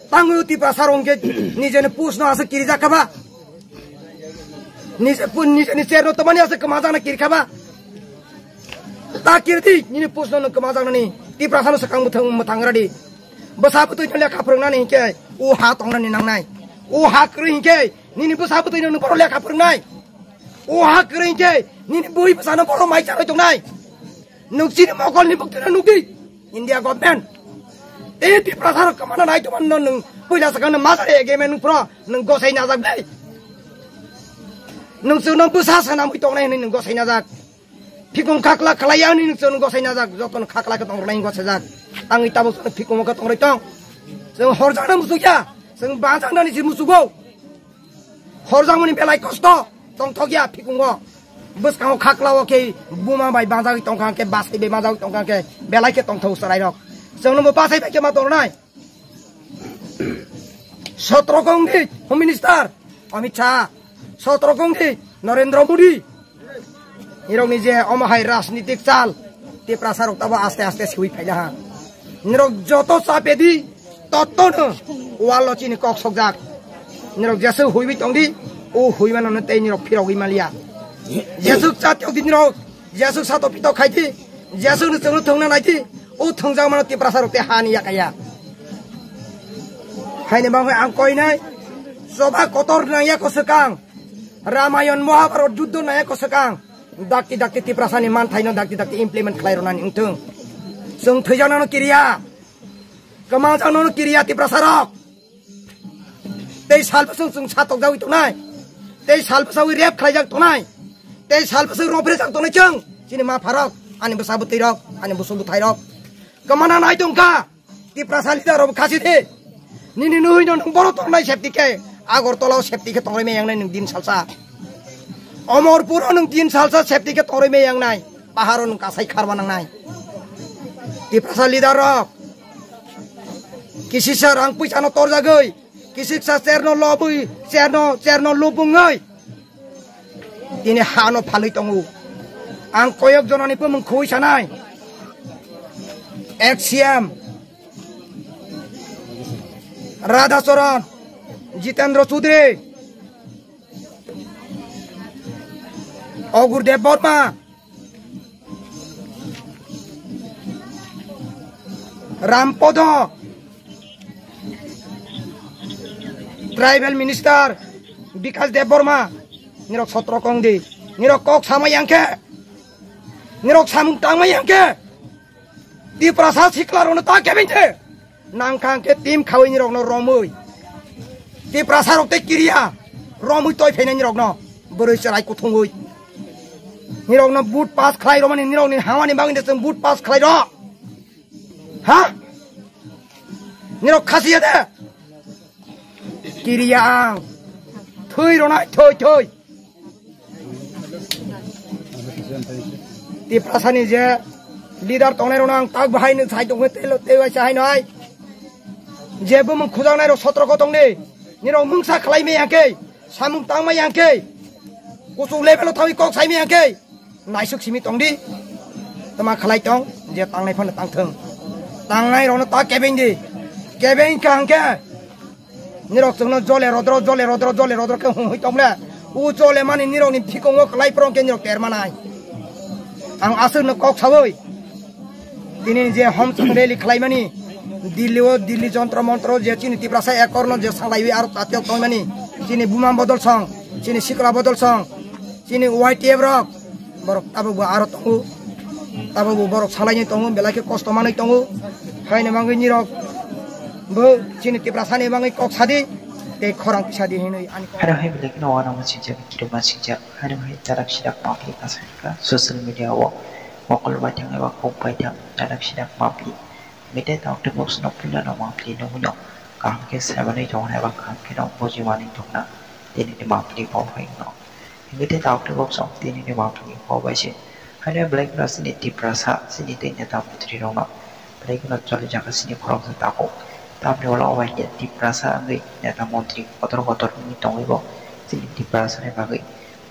Tangu ti pasarong ke nije ne pusno asa kiri jakaba. Nije cerno temani asa kemazang na kiri kaba. Tak kiri ni pusno na kemazang ni ti pasarong sekang mutang radi. Besapu tu nyak kapreng ni ke ha tong ni nang nai. Ha kering ke ni besapu tu ni poro lek kapreng nai. Ha kering ke ni bui pesana poro mai cara tong nai. Nuksi ni mokol ni bukti nuki India government. Ti pasarong kemana nai tu man nung Pula sekarang masa dia game nung pro nung gosai nazak deh. Nung sunung pusat sana itu orang ini nung gosai nazak. Pikung kakla kelayan ini nung sunung gosai nazak. Joton kakla ketong orang gosai nazak. Tangi tabu sunung pikung ketong orang tong. Sunung horjang na musuh ya. Sunung bangsa na ni si musuh go. Horjang muni belai kosto. Tong tok ya pikung go. Bus kau kakla oke buma bai bangsa ketong kang ke bas ibe bangsa ketong kang ke belai ke tong thau sarai rok. Sunung pasai baik ma tong nai. Sotrokong di Home Minister Amit Shah, Sotrokong di Narendra Modi. Nirok ni je omahai rasnitik chal ti prasarok taba aste aste shui phaila. Nirok joto sapedi toto no walo chini kok sogjak. Nirok jesu huibi tongdi o huiman no te nirok phirogi malia. Jesu chatyok di nirok jesu sato pito khaiti jesu no chong thongna naiti o thongjang mano ti prasarok te hani yakaya. Hai ni bang ang koi nai soba kotor na ya ko sekang Ramayan Mahabharata juddho na ya ko sekang dakti ti prasani man thai no dakti implement khlai ronan ingtung sung thujana no kiriya kamang jang no kiriya ti prasarok tei sal pasung sung satok jawi tu nai tei sal pasawi rep khlai jak tu nai tei sal pasung ropre jak tu nai chung sini ma pharok ani besabut tirok ani busubut thairok kamana nai tungka ti prasali da rob khasi the Nini nuhi non boro tong nai septi ke agor tolao septi ke tong me yang nai nung din salsa omor puro nung din salsa septi ke tong me yang nai paharo nung kasai kharwa nang nai ti prasal lidarok kisi sa rang puisa no tor jagai kisi sa cerno lobui cerno lubungai tini hano phalui tongu ang koyok jonani pu mung khui sanai XCM Radha Soran, Jitendra Sudri, Ogur Dev Borma, Rampodo, Tribal Minister, Bikas Dev Borma, Nirok Sotrokong di, Nirok Kok sama Yangke, Nirok Samung Tangma Yangke, di Prasad Siklar ono tak kebinte. Nangkang ke tim kawin nirok no romui ti prasarok te kiriya romui toy phene nirok no boroi sarai kuthungui nirok no boot pass khlai ro mani nirok ni hawani bangin de boot pass khlai ro ha nirok khasiya de kiriya ang thui ro nai thoi ti prasani je leader tongnai ro nang tak bahai ni sai tong te wai sai nai Jebu mung khujang nai ro sotro ko tong ni nirok mungsa khlai me yangke samung tang ma yangke kusung level thawi kok sai me yangke naisuk simi tong di tama khlai tong je tang nai phon tang thung tang nai ro no ta kebeng di kebeng kang ke nirok sung no jole rodro ke hui tong le u jole mani nirok ni thikong khlai prong ke nirok ter manai ang asu no kok sawoi tini je hom changdeli khlai mani Dilli jontro montro je chini ti prasa ekor no je salai ar tatyok tong mani chini buma bodol song chini sikra bodol song chini white ebrok borok tabu aro tongu tabu borok salai ni tongu belake kosto manai tongu haine mangi ni rok bo chini ti prasa ni mangi kok sadi te khorang sadi hinui ani haro hai belake no wana machin je kiro machin je haro hai tarak sidak mapi kasaka social media wo wakol batang wa ko paita tarak sidak mapi Mete tau te box no pula no mapli no no kam ke seven jong hai ba kam ke no boji wani jong na tini ni mapli po hai no mete tau te box of tini ni mapli po ba che hane black plus ni ti prasa sini te nya ta putri no no black no chole jaka sini khorok sa ta ko ta pe wala wa ye ti prasa ngai nya ta montri kotor ni tong bo sini ti prasa ne ba ngai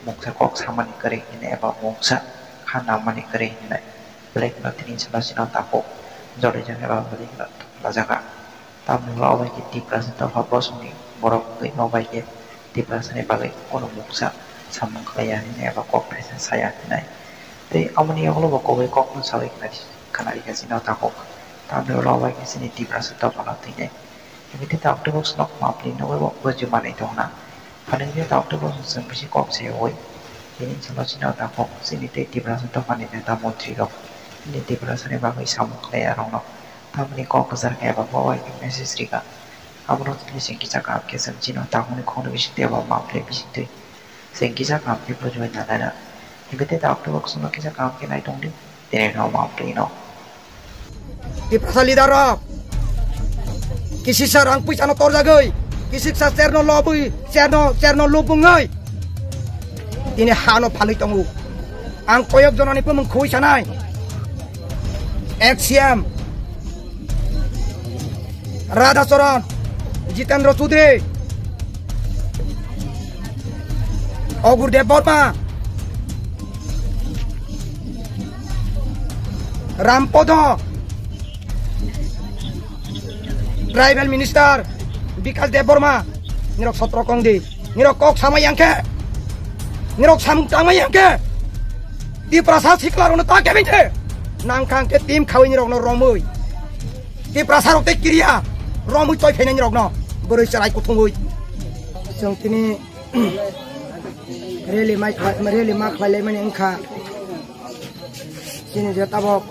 mok sa kok saman kare ne ba mok sa khana mani kare ne black no tini sa sina ta ko Jore jangan bawa balik lah jaga. tamni labai ke tiprasan ta phabosni borok ke labai ke tiprasan e bagai kono muksa samung kaya ni aba kok presen saya nai te amani aglo ba ko kok no sawi kanari ka sina ta kok tamni labai ke sini tiprasan ta pala tine ebite ta octopus nok mapli no ba boju mane to na phane ni ta octopus sem bisi kok se oi ini sama sina ta kok sini te tiprasan ta phane ta motri rok ini tiprasan e bagai samung kaya rong no tamni kok kasar kaya ba bawai ke message rika amro tli sengkisa ka ke samjino ta hone khone bisi te ba maple bisi te sengkisa ka ke projoi na dana ebite ta octopus no kisa ka ke nai tong di tene no maple no tiprasan lidar rok kisi sarang pui ano tor jagai kisi sa cerno lobui cerno lubungai ini hano phalui tongu ang koyok jonani pemung khui sanai XCM Radha Soran Jitendra Sudri Ogur Dev Borma Rampodo Tribal Minister Bikas Dev Borma nirok sotro kongdi nirok kok sama yangke nirok samung tangma yangke di prasad siklar ono ta kebinte nangkang ke tim khawi nirok no romui di prasad te kiria romui toy phene nirok no boroi sarai kuthungui jong tini reli ma khlai mani angkha sini je tabok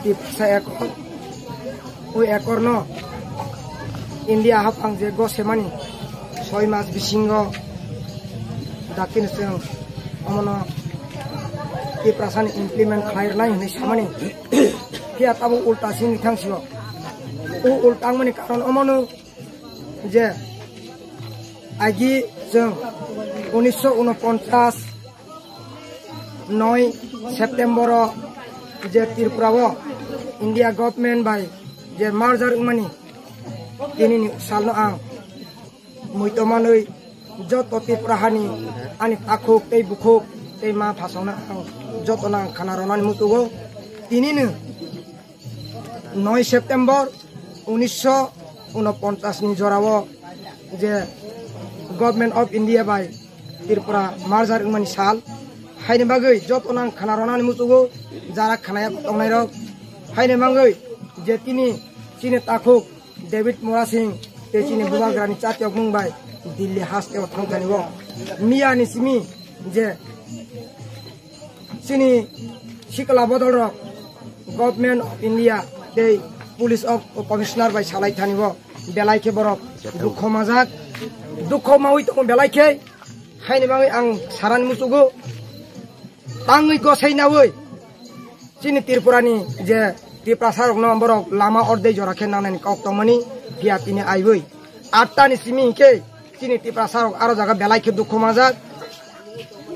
di saya ko oi ekor no India hapang je go semani 6 mas bisingo dakin seng amono ti prasan implement khair nai ni samani kia tabu ulta sing thangsibo ultang mani karon amono je agi jeng 1949 9 September je Tripura India government by je merger mani ini ni salno ang muito manoi joto Tripurahani ani takhuk tei bukhuk tei ma phasona ang joto nang khanaronan mutugo ini ni 9 September 1949 ni jorawo je government of India by Tripura merger mani sal haine bagai joto nang khanaronan mutugo jara khanaya tongnai rok haine mangai je tini chine takhuk David Mora Singh te chine bubagrani chatyok mumbai Delhi haste thangkani wo miya ni simi je sini sikala bodol rok government of India te police of commissioner by salai thani wo belai ke borok dukho majak dukho mawi to belai ke haini bangai ang saran musugo tangi go saina woi sini Tripurani je di prasarok no borok lama orde jora khe nanani kok tomani pia tini aiwoi 8 ni simi ke sini ti prasarok aro jaga belai ke dukho majak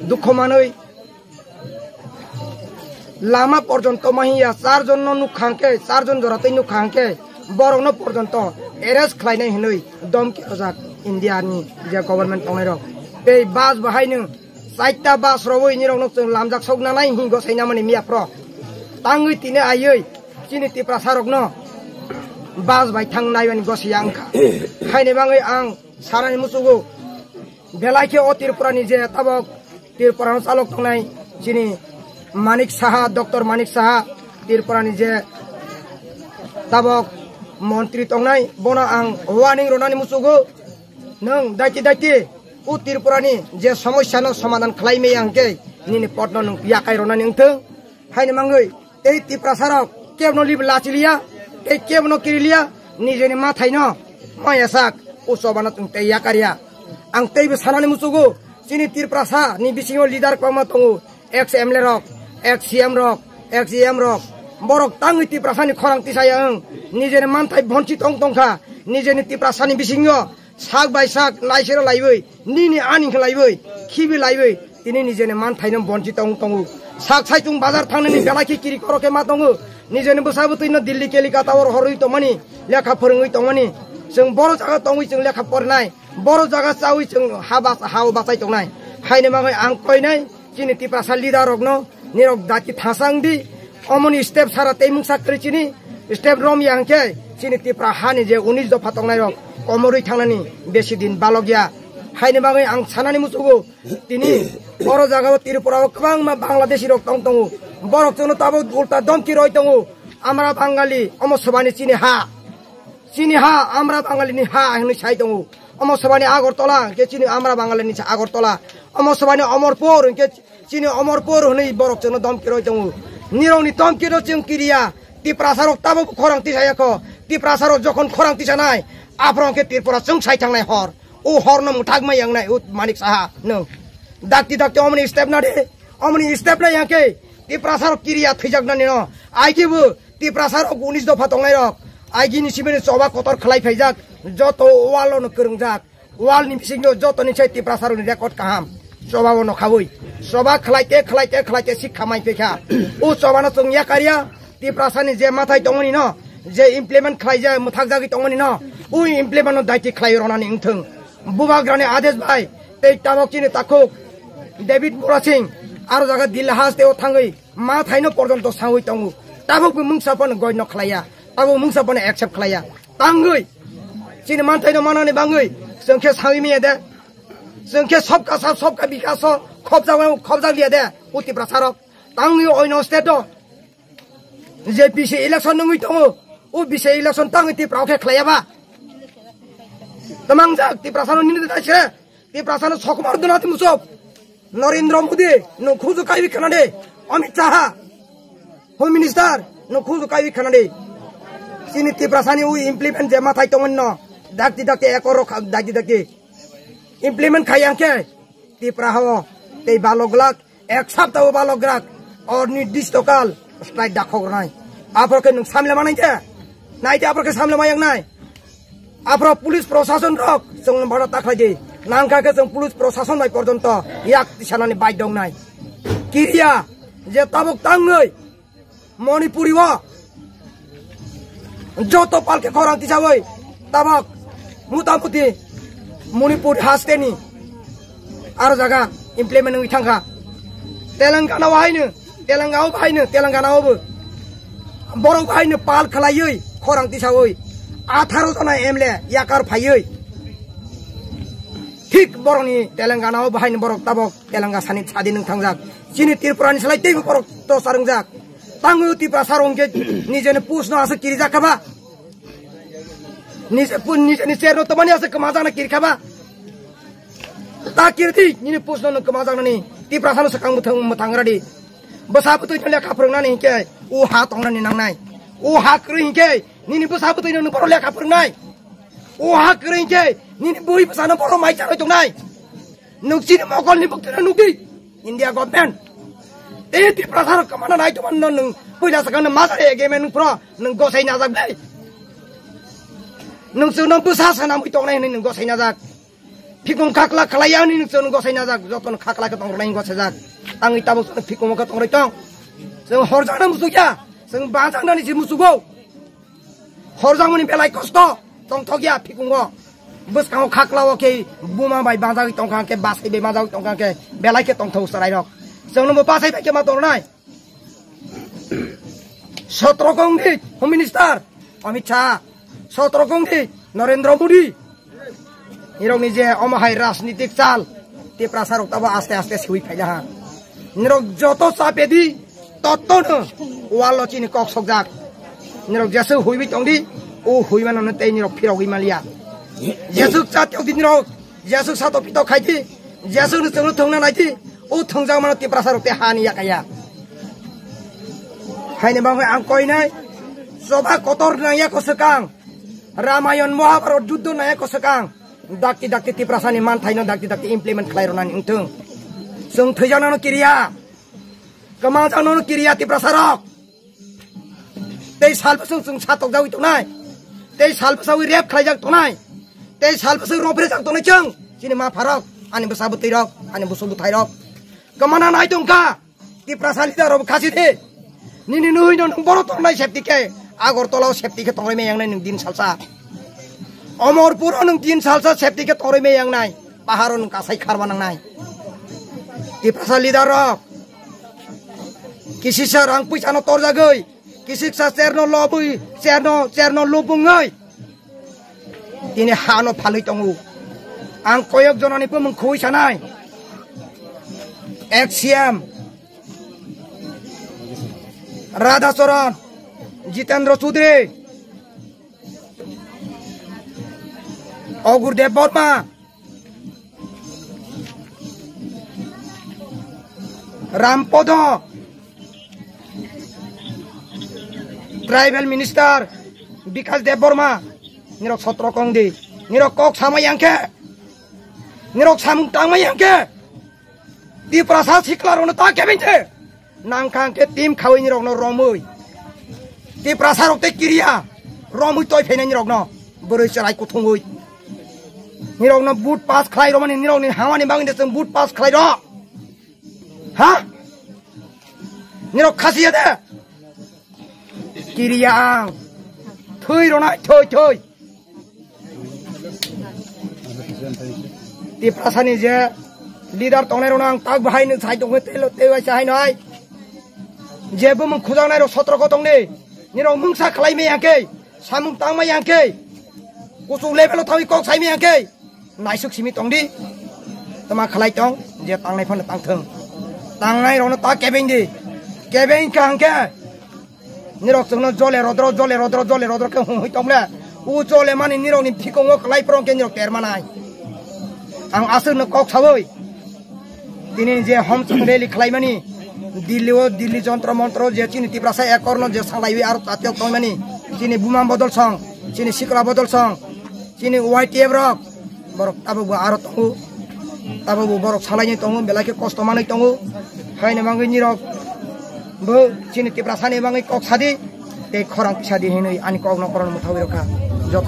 dukho manoi lama porjonto mahiya 4 jon no nukhangke 4 jon jora tei nukhangke borok no porjonto arrest khlainai hinoi dom ke ojak India ni je government tongnai rok ei bas bahainu 4ta bas rowoi ni rok no lamjak sokna nai hi go saina mani miya pro tangui tine ayoi chini ti prasarok no bas bai thang naiwani gosiang kha khaine bangai ang sarani musugo belai ke o Tripurani je tabok Tripura salok tongnai chini Manik Saha Dr. Manik Saha Tripurani je tabok মন্ত্রী tongnai bona ang warning ronani musugo nang daiti u Tripurani je সমস্যা no সমাধান khlaime angke nini potno nung yakai ronani ngtheng haine mangai ei ti prasarok kebno lib lachilia ei kebno kirilia nijeni mathai no mayasak usobana tung te yakaria ang tei sanani musugo sini Tripura ni bisingo leader kwama tongu XML rok XCM rok XGM rok borok tangi Tripura ni khorang tisayang nijeni manthai bonchi tongkha nijeni Tripura ni bisingo sak bai sak laisero laiboi nini ani khlaiboi khibi laiboi tini nijeni manthai no bonchi tongu sak saitung bazar thangnani belaki kiri koroke ma tongu nijeni bosabutuino Delhi Kolkata or horoi tomani lekha phorungoi tomani जों बर जागा तंगै जों लेखा फरायनाय बर जागा चावै जों हाव बासाय तंनाय हायने मागै आं कयनाय चिनि Tripura लिडार रगनो निरक दाति थासांदि अमनि स्टेप सारा तैमुंसा क्रिचिनि step rum यांके chini tipra hani je 19 dopha tongnai rok komorui thangnani beshi din balogya haine bangai ang sanani musugo tini oro jagao Tripura kwbang ma Bangladeshi rok tongtongo borok jono tabo ulta domki roi tongo amra Bangali omosobani chini ha amra Bangali ni ha hini sai tongo omosobani Agartala ke chini amra Bangali ni Agartala omosobani Amarpur ke chini Amarpur hini borok jono domki roi tongo nironi domki ro chung kiriya Tripura sarok tabo khorang tisayako Tripura sarok jokhon khorang tisanai aprong ke Tripura chung sai thangnai hor o hor no muthak ma yang nai ut Manik Saha no dakti omni step na de omni step na yang ke Tripura sarok kiriya thijak na no aiki bu Tripura sarok 19 dopha tongnai rok aigi ni sibeni choba kotor khlai phaijak joto wall no kerungjak wall ni bisingno joto ni chai Tripura sarok ni record kaham choba no khabui choba khlaite sikha mai pekha o choba no chung ya kariya Tripura sani je mathai tongoni no je implement khlaija muthak jagi tongoni no o implement no daiti khlai rona ni ingthung bubagrani adesh bhai tei tabok chini takuk David Bora Singh aro jaga Dilhas teo thangai ma thaino porjonto sangui tongu tabok bu mungsapon goino khlaya tabok mungsapon accept khlaya tangui chini man thaino manani bangui songkhe sangi mi de songkhe sobka sab sobka bikas khobjang liya de uti prasarok tangui oino state je BC election nungui tongu o BC election tangi ti prauke khlaya ba tamang jak ti prasano ni de tase ti prasano sokmar dunati musok Narendra Modi no khuju kai kanade Amit Shah Home Minister no khuju kai kanade sini Tripura sani u implement je mathai tongon no dakti ekoro dakti implement khayang ke Tripura ho tei baloglak ek saptah balograk or nirdishtokal strike dakhok nai aprok nung samle manai je nai te aprok samle mayang nai apro pulis prosason rok song bhara taklai de nangka ke song pulis prosason nai porjonto yak tisanani bai dong nai kiriya je tabok tangai Manipuri wa joto palke khorang tisawai tabak mutamuti Manipur hasteni aro jaga implement ngi thangka Telangana Telangana obo borok bhainu pal khalayoi khorang tisawai 18 jona MLA yakar phayoi ঠিক বরনি তেলেঙ্গানাও বাহাইনি বরক তাবক তেলেঙ্গা সানি ছাদি নং থাংজাক চিনি ত্রিপুরানি সালাই তেই বরক তো সারংজাক তাঙ্গু ত্রিপুরা সারংকে নিজেনে পুষ্ণ আছে কিরি জাখাবা নিজে সেরনো তমানি আছে কমাজানা কিরি খাবা তা কিরতি নিনি পুষ্ণ ন কমাজানানি ত্রিপুরা সানো সাকাং মুথাংরাদি বসাবতু লে খাফরংনানি কে ও হা তংনানি নাংনাই ও হা ক্রি কে নিনি বসাবতু ন বড় লে খাফরংনাই o hak ringke nini bui pesana boro mai charo tunai nuksini mokol ni bukti nuki India government ti prasar kamana nai tuman nung puila sakana masare egemen pro nung gosai najak dai nung sunong pusa sana mui tongnai nung gosai najak phikung khakla khlaya ni nung sunong gosai najak joton khakla ka tong nai gosai jak angi tabo phikung ka tong rai tong sing horjana musukya sing bajana ni musugo horjamuni belai kosto tong thogya phikungo bus kang khaklawo ke buma bai bajagi tong kang ke basai be majagi tong kang ke belai ke tong thau sarai rok jongno mo pasai ba ke ma tor nai 17 gongdi Home Minister Amit Shah 17 gongdi Narendra Modi nirok ni je omahai rajnitik chal Tripura sarok taba aste aste shui phaila ha nirok joto sapedi totto no walo chini kok sokjak nirok jesu huibi tongdi o huiman no tei nirok phirogi malia jesu chat yodi nirok jesu sato pito khaiti jesu no chungno thongna naiti o thongjang mano Tripura sarok te hani yakaya haine bang ang koi nai soba kotor na ya ko sekang Ramayan Mahabharata juddho na ya ko sekang dakti Tripura sani man thaino dakti implement khlaironan ingthung sung thojana no kiriya kamajano no kiriya Tripura sarok tei salpasung sung satok jawi tonai tei salpasawi rep khlaijak tonai tei salpasung ropre jak tonai chung chini ma pharok ani busabuti rok ani busubuthai rok kamana nai tongka Tripura salida rob khasi de nini nuhi no boro tonai septi ke Agartala septi ke tongai me yang nai din salsa Amarpur nung din salsa septi ke tongai me yang nai paharon kasai kharba nang nai Tripura salida rok kisi sarang puisa no tor jagai kisik sa cerno lobui cerno lubungai tini hano phalui tongu ang koyok jonani pun mengkhui sanai XCM Radha Soran Jitendra Chudri Ogurdev Borma Rampodo Tribal Minister Bikas Dev Borma nirok sotro kongdi nirok kok sama yangke nirok samung tangma yangke di prasal siklar ono tak kebinte nangkang ke tim khawi nirok no romui di prasal okte kiria romui toy phene nirok no boroi charai kuthungui nirok no boot pass khlai romani nirok ni hawani bangin desem boot pass khlai ro ha nirok khasiya de kiria ang thui rona thoi di prasani je leader tongnai ronang tak bahai ni sai tong telo tewai sai nai je bu mung khujang nai ro 17 ko tongni ni ro mungsa khlai me yake samung tang ma yake kusu level thawi kok sai me yake nai suk simi tongdi tama khlai tong je tang nai phon tang thung tang nai ro no ta kebeng di kebeng kang ke ni ro sung no jole rodro ke hui tong le u jole mani ni ro ni thikong khlai prong ke ni ro ter manai ang asur no kok sawoi tini je hom changdeli khlaimani dilli jontro montro je chini tiprasa ekorno je sanglaiwi ar tatyo tongmani chini buma bodol song chini sikra bodol song chini YTF rok borok tabu aro tongu tabu borok salai tongu belake kosto manai tongu haine mangi ni rok bo chini tiprasa ni mangi kok sadi te khorang sadi hinui ani kok no koron muthawi roka jot